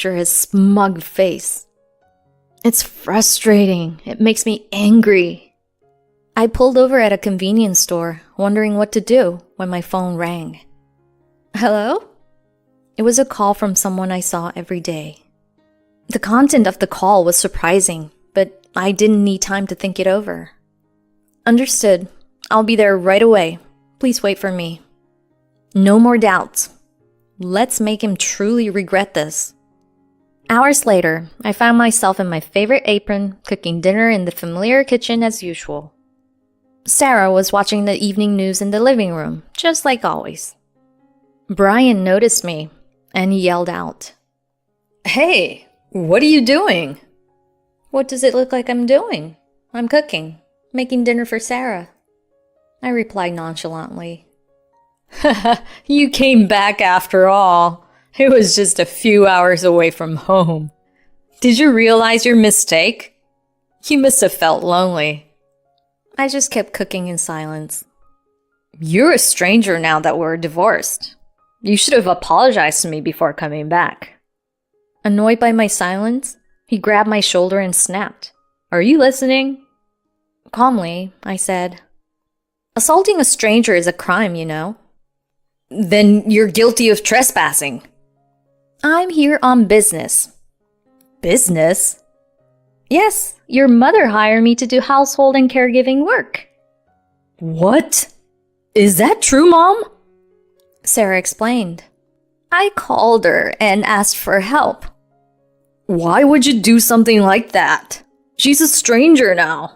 picture his smug face. It's frustrating. It makes me angry. I pulled over at a convenience store, wondering what to do when my phone rang. Hello? It was a call from someone I saw every day. The content of the call was surprising, but I didn't need time to think it over. Understood. I'll be there right away. Please wait for me. No more doubts. Let's make him truly regret this. Hours later, I found myself in my favorite apron, cooking dinner in the familiar kitchen as usual. Sarah was watching the evening news in the living room, just like always. Brian noticed me, and he yelled out, "Hey, what are you doing?" What does it look like I'm doing? I'm cooking, making dinner for Sarah. I replied nonchalantly. You came back after all. It was just a few hours away from home. Did you realize your mistake? You must have felt lonely. I just kept cooking in silence. You're a stranger now that we're divorced. You should have apologized to me before coming back. Annoyed by my silence, he grabbed my shoulder and snapped. Are you listening? Calmly, I said, assaulting a stranger is a crime, you know. Then you're guilty of trespassing. I'm here on business. Business? Yes, your mother hired me to do household and caregiving work. What? Is that true, Mom? Sarah explained. I called her and asked for help. Why would you do something like that? She's a stranger now.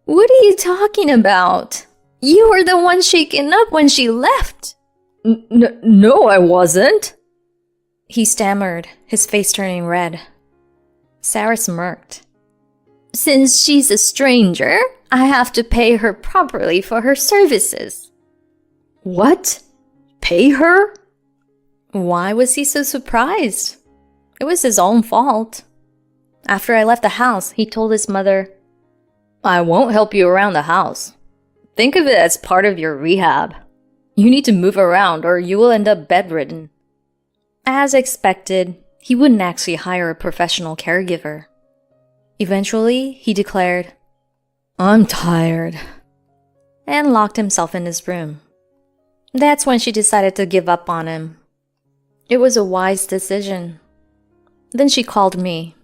What are you talking about? You were the one shaken up when she left. No, I wasn't. He stammered, his face turning red. Sarah smirked. Since she's a stranger, I have to pay her properly for her services. What? Pay her? Why was he so surprised? It was his own fault. After I left the house, he told his mother, I won't help you around the house. Think of it as part of your rehab. You need to move around or you will end up bedridden. As expected, he wouldn't actually hire a professional caregiver. Eventually, he declared, I'm tired, and locked himself in his room. That's when she decided to give up on him. It was a wise decision. Then she called me.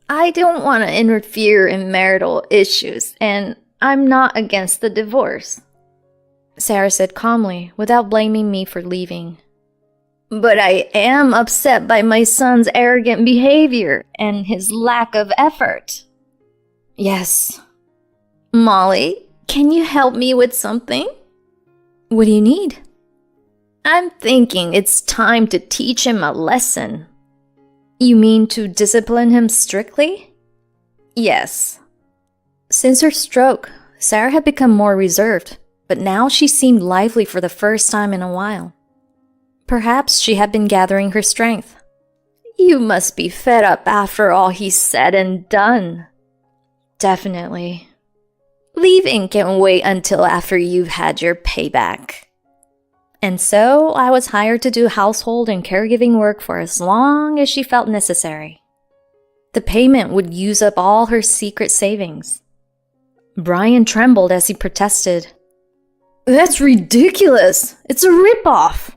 I don't want to interfere in marital issues, and I'm not against the divorce, Sarah said calmly, without blaming me for leaving. But I am upset by my son's arrogant behavior and his lack of effort. Yes. Molly, can you help me with something? What do you need? I'm thinking it's time to teach him a lesson. You mean to discipline him strictly? Yes. Since her stroke, Sarah had become more reserved, but now she seemed lively for the first time in a while. Perhaps she had been gathering her strength. You must be fed up after all he's said and done. Definitely. Leaving can wait until after you've had your payback. And so I was hired to do household and caregiving work for as long as she felt necessary. The payment would use up all her secret savings. Brian trembled as he protested. That's ridiculous! It's a ripoff!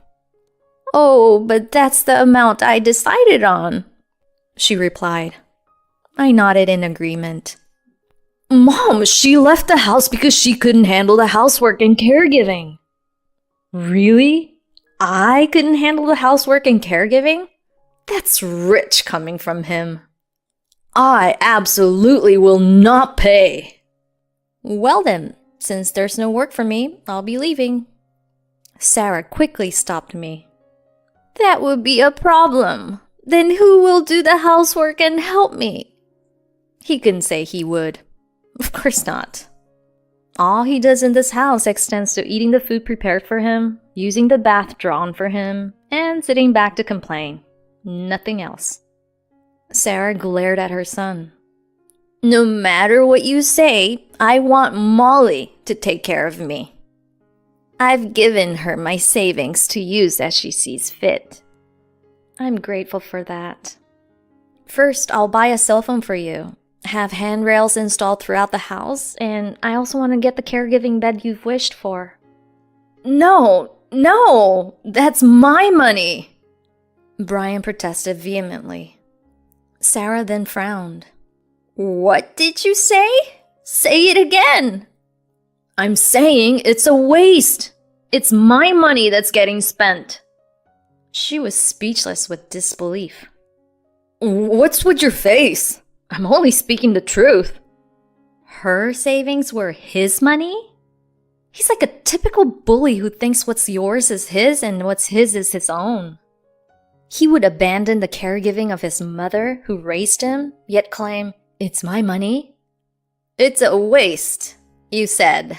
Oh, but that's the amount I decided on, she replied. I nodded in agreement. Mom, she left the house because she couldn't handle the housework and caregiving. Really? I couldn't handle the housework and caregiving? That's rich coming from him. I absolutely will not pay. Well then, since there's no work for me, I'll be leaving. Sarah quickly stopped me. That would be a problem. Then who will do the housework and help me? He couldn't say he would. Of course not. All he does in this house extends to eating the food prepared for him, using the bath drawn for him, and sitting back to complain. Nothing else. Sarah glared at her son. No matter what you say, I want Molly to take care of me. I've given her my savings to use as she sees fit. I'm grateful for that. First, I'll buy a cell phone for you, have handrails installed throughout the house, and I also want to get the caregiving bed you've wished for. No, that's my money, Brian protested vehemently. Sarah then frowned. What did you say? Say it again. I'm saying it's a waste. It's my money that's getting spent. She was speechless with disbelief. What's with your face? I'm only speaking the truth. Her savings were his money? He's like a typical bully who thinks what's yours is his and what's his is his own. He would abandon the caregiving of his mother who raised him, yet claim, it's my money? It's a waste, you said.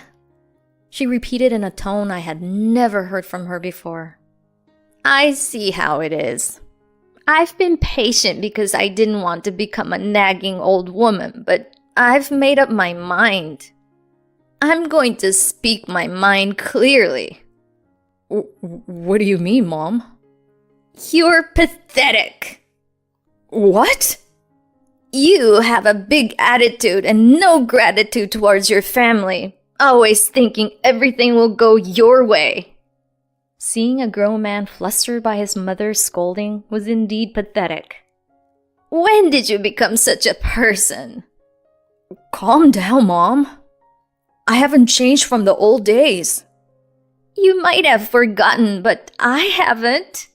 She repeated in a tone I had never heard from her before. I see how it is. I've been patient because I didn't want to become a nagging old woman, but I've made up my mind. I'm going to speak my mind clearly. What do you mean, Mom? You're pathetic. What? You have a big attitude and no gratitude towards your family, always thinking everything will go your way. Seeing a grown man flustered by his mother's scolding was indeed pathetic. When did you become such a person? Calm down, Mom. I haven't changed from the old days. You might have forgotten, but I haven't.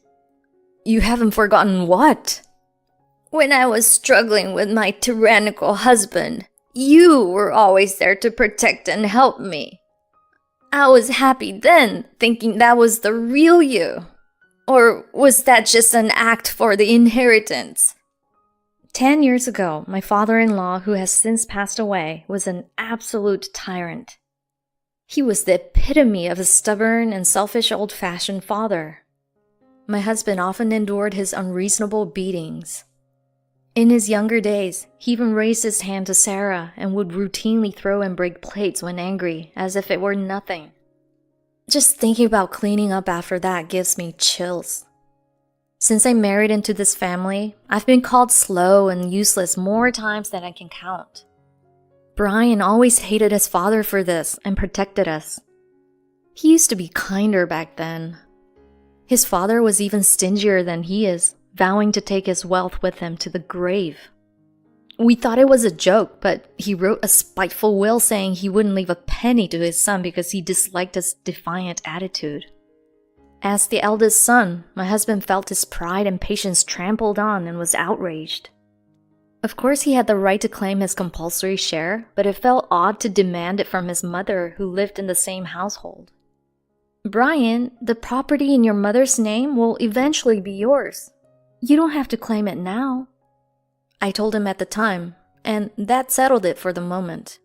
You haven't forgotten what? When I was struggling with my tyrannical husband, you were always there to protect and help me. I was happy then, thinking that was the real you. Or was that just an act for the inheritance? 10 years ago, my father-in-law, who has since passed away, was an absolute tyrant. He was the epitome of a stubborn and selfish old-fashioned father. My husband often endured his unreasonable beatings. In his younger days, he even raised his hand to Sarah and would routinely throw and break plates when angry, as if it were nothing. Just thinking about cleaning up after that gives me chills. Since I married into this family, I've been called slow and useless more times than I can count. Brian always hated his father for this and protected us. He used to be kinder back then. His father was even stingier than he is, vowing to take his wealth with him to the grave. We thought it was a joke, but he wrote a spiteful will saying he wouldn't leave a penny to his son because he disliked his defiant attitude. As the eldest son, my husband felt his pride and patience trampled on and was outraged. Of course, he had the right to claim his compulsory share, but it felt odd to demand it from his mother, who lived in the same household. Brian, the property in your mother's name will eventually be yours. You don't have to claim it now. I told him at the time, and that settled it for the moment.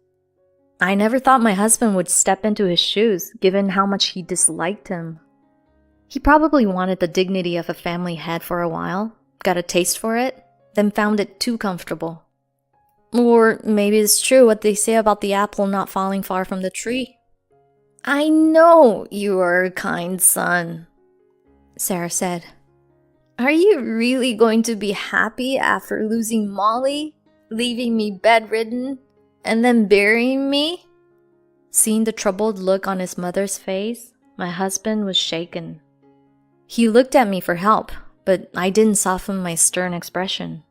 I never thought my husband would step into his shoes, given how much he disliked him. He probably wanted the dignity of a family head for a while, got a taste for it, then found it too comfortable. Or maybe it's true what they say about the apple not falling far from the tree. I know you are a kind son, Sarah said. Are you really going to be happy after losing Molly, leaving me bedridden, and then burying me? Seeing the troubled look on his mother's face, my husband was shaken. He looked at me for help, but I didn't soften my stern expression.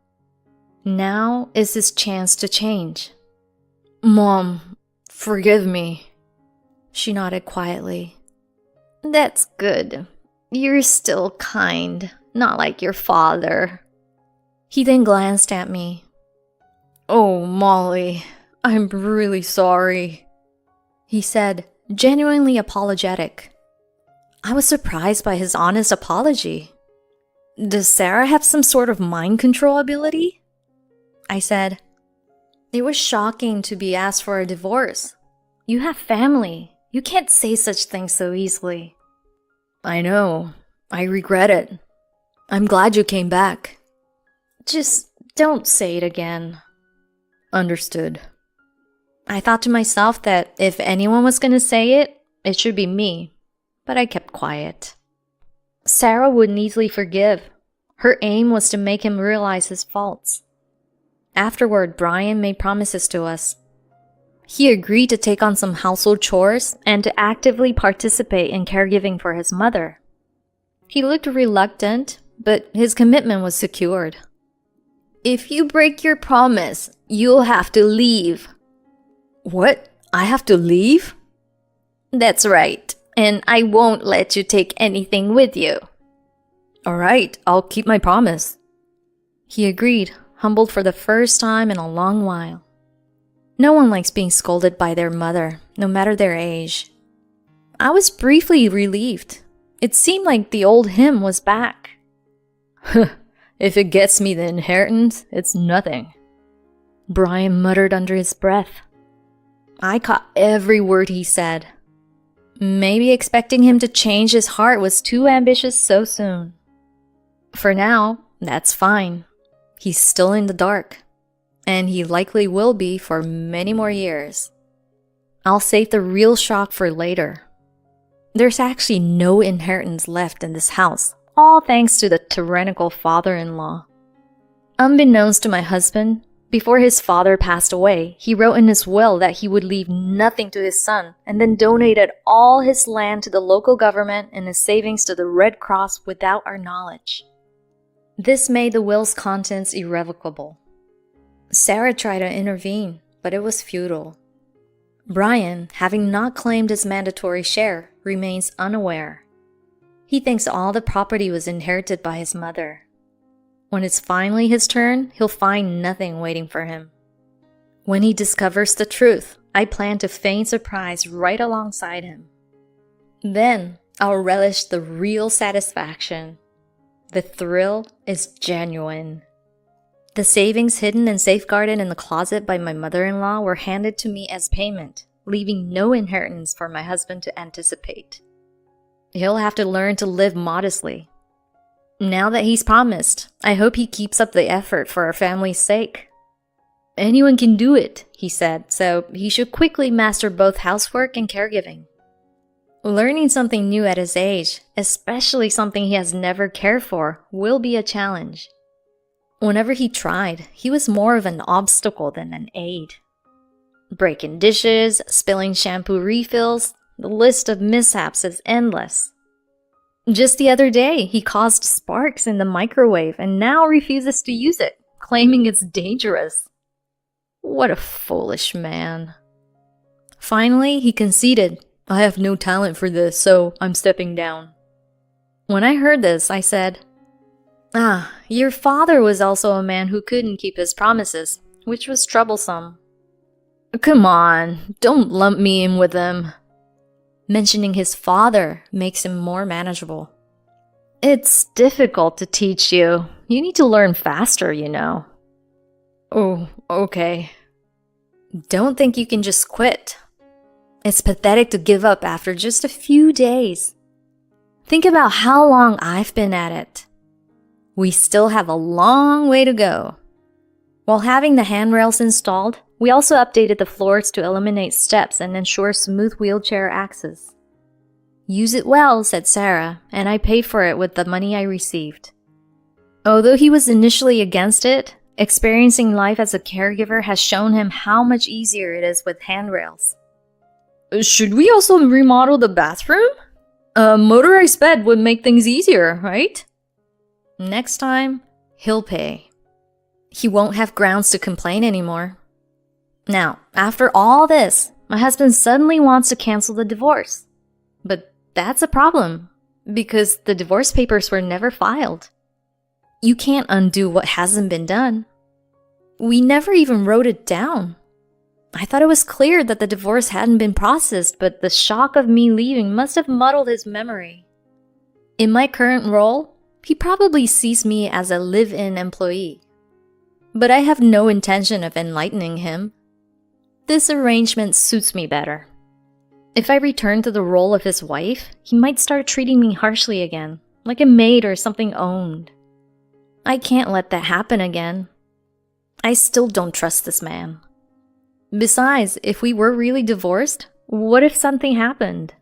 Now is his chance to change. Mom, forgive me. She nodded quietly. That's good. You're still kind, not like your father. He then glanced at me. Oh, Molly, I'm really sorry, he said, genuinely apologetic. I was surprised by his honest apology. Does Sarah have some sort of mind control ability? I said, it was shocking to be asked for a divorce. You have family. You can't say such things so easily. I know. I regret it. I'm glad you came back. Just don't say it again. Understood. I thought to myself that if anyone was going to say it, it should be me, but I kept quiet. Sarah wouldn't easily forgive. Her aim was to make him realize his faults. Afterward, Brian made promises to us. He agreed to take on some household chores and to actively participate in caregiving for his mother. He looked reluctant, but his commitment was secured. "If you break your promise, you'll have to leave." "What? I have to leave?" "That's right, and I won't let you take anything with you." "All right, I'll keep my promise." He agreed, humbled for the first time in a long while. No one likes being scolded by their mother, no matter their age. I was briefly relieved. It seemed like the old him was back. "If it gets me the inheritance, it's nothing," Brian muttered under his breath. I caught every word he said. Maybe expecting him to change his heart was too ambitious so soon. For now, that's fine. He's still in the dark, and he likely will be for many more years. I'll save the real shock for later. There's actually no inheritance left in this house, all thanks to the tyrannical father-in-law. Unbeknownst to my husband, before his father passed away, he wrote in his will that he would leave nothing to his son and then donated all his land to the local government and his savings to the Red Cross without our knowledge. This made the will's contents irrevocable. Sarah tried to intervene, but it was futile. Brian, having not claimed his mandatory share, remains unaware. He thinks all the property was inherited by his mother. When it's finally his turn, he'll find nothing waiting for him. When he discovers the truth, I plan to feign surprise right alongside him. Then, I'll relish the real satisfaction. The thrill is genuine. The savings hidden and safeguarded in the closet by my mother-in-law were handed to me as payment, leaving no inheritance for my husband to anticipate. He'll have to learn to live modestly. Now that he's promised, I hope he keeps up the effort for our family's sake. Anyone can do it, he said, so he should quickly master both housework and caregiving. Learning something new at his age, especially something he has never cared for, will be a challenge. Whenever he tried, he was more of an obstacle than an aid. Breaking dishes, spilling shampoo refills, the list of mishaps is endless. Just the other day, he caused sparks in the microwave and now refuses to use it, claiming it's dangerous. What a foolish man. Finally, he conceded, "I have no talent for this, so I'm stepping down." When I heard this, I said, your father was also a man who couldn't keep his promises, which was troublesome." "Come on, don't lump me in with them." Mentioning his father makes him more manageable. "It's difficult to teach you. You need to learn faster, you know." "Oh, okay." Don't think you can just quit. It's pathetic to give up after just a few days. Think about how long I've been at it. We still have a long way to go. While having the handrails installed, we also updated the floors to eliminate steps and ensure smooth wheelchair access. "Use it well," said Sarah, and I paid for it with the money I received. Although he was initially against it, experiencing life as a caregiver has shown him how much easier it is with handrails. "Should we also remodel the bathroom? A motorized bed would make things easier, right?" Next time, he'll pay. He won't have grounds to complain anymore. Now, after all this, my husband suddenly wants to cancel the divorce. But that's a problem, because the divorce papers were never filed. You can't undo what hasn't been done. We never even wrote it down. I thought it was clear that the divorce hadn't been processed, but the shock of me leaving must have muddled his memory. In my current role, he probably sees me as a live-in employee. But I have no intention of enlightening him. This arrangement suits me better. If I return to the role of his wife, he might start treating me harshly again, like a maid or something owned. I can't let that happen again. I still don't trust this man. Besides, if we were really divorced, what if something happened?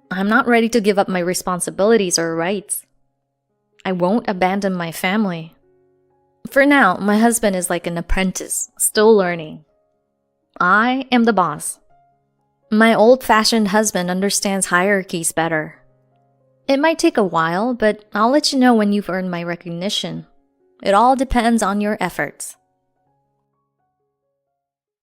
I'm not ready to give up my responsibilities or rights. I won't abandon my family. For now, my husband is like an apprentice, still learning. I am the boss. My old-fashioned husband understands hierarchies better. It might take a while, but I'll let you know when you've earned my recognition. It all depends on your efforts.